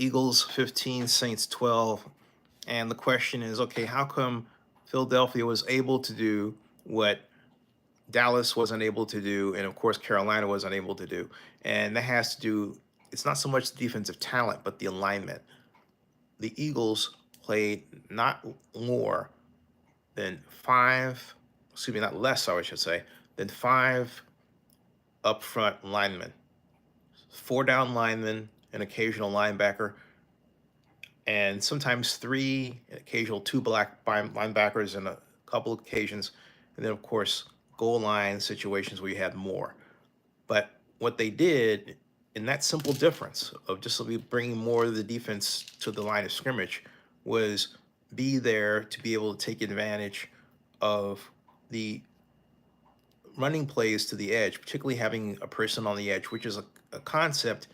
Eagles 15, Saints 12. And the question is, okay, how come Philadelphia was able to do what Dallas wasn't able to do, and of course Carolina wasn't able to do? And that has to do, it's not so much the defensive talent, but the alignment. The Eagles played not more than five, excuse me, not less, I should say, than five up front linemen, four down linemen, an occasional linebacker, and sometimes three, occasional two black linebackers in a couple of occasions, and then of course goal line situations where you had more. But what they did in that simple difference of just bringing more of the defense to the line of scrimmage was be there to be able to take advantage of the running plays to the edge, particularly having a person on the edge, which is a concept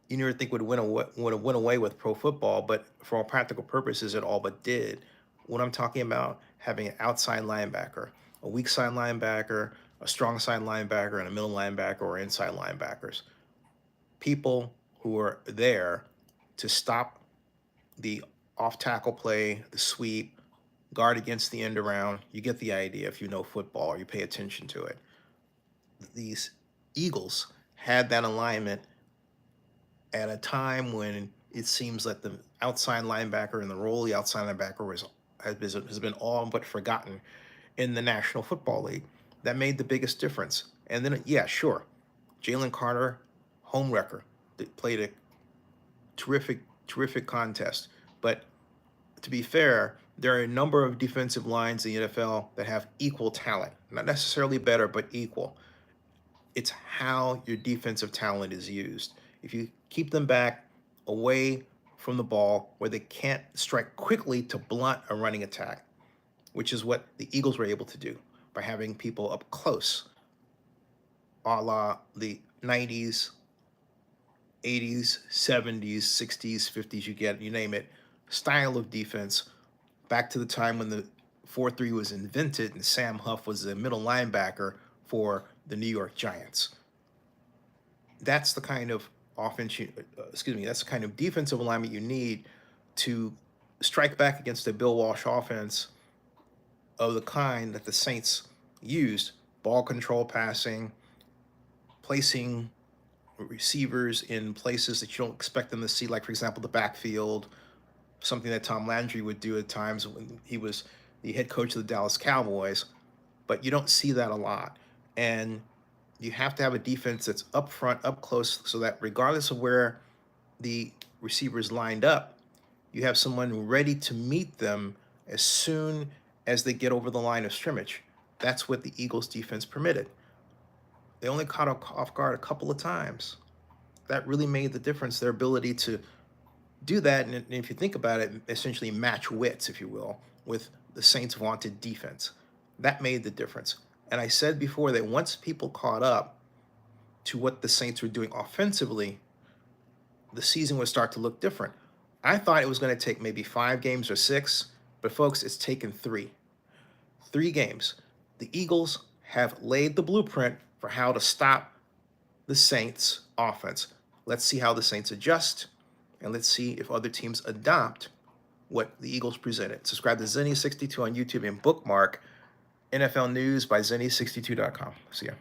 you never think would have went away with pro football, but for all practical purposes, it all but did. What I'm talking about, having an outside linebacker, a weak side linebacker, a strong side linebacker, and a middle linebacker or inside linebackers. People who are there to stop the off tackle play, the sweep, guard against the end around. You get the idea if you know football or you pay attention to it. These Eagles had that alignment at a time when it seems that the outside linebacker and the role of the outside linebacker has been all but forgotten in the National Football League. That made the biggest difference. And then, yeah, sure, Jalen Carter, home wrecker, played a terrific contest. But to be fair, there are a number of defensive lines in the NFL that have equal talent, not necessarily better, but equal. It's how your defensive talent is used. If you keep them back away from the ball where they can't strike quickly to blunt a running attack, which is what the Eagles were able to do by having people up close, a la the 90s, 80s, 70s, 60s, 50s, you name it, style of defense, back to the time when the 4-3 was invented and Sam Huff was the middle linebacker for the New York Giants. That's the kind of that's the kind of defensive alignment you need to strike back against a Bill Walsh offense of the kind that the Saints used: ball control passing, placing receivers in places that you don't expect them to see, like, for example, the backfield, something that Tom Landry would do at times when he was the head coach of the Dallas Cowboys. But you don't see that a lot. And you have to have a defense that's up front, up close, so that regardless of where the receivers lined up, you have someone ready to meet them as soon as they get over the line of scrimmage. That's what the Eagles defense permitted. They only caught off guard a couple of times. That really made the difference, their ability to do that. And if you think about it, essentially match wits, if you will, with the Saints' vaunted defense. That made the difference. And I said before that once people caught up to what the Saints were doing offensively, the season would start to look different. I thought it was going to take maybe 5 games or 6, but folks, it's taken 3. 3 games. The Eagles have laid the blueprint for how to stop the Saints' offense. Let's see how the Saints adjust, and let's see if other teams adopt what the Eagles presented. Subscribe to Zenny62 on YouTube and bookmark NFL News by Zenny62.com. See ya.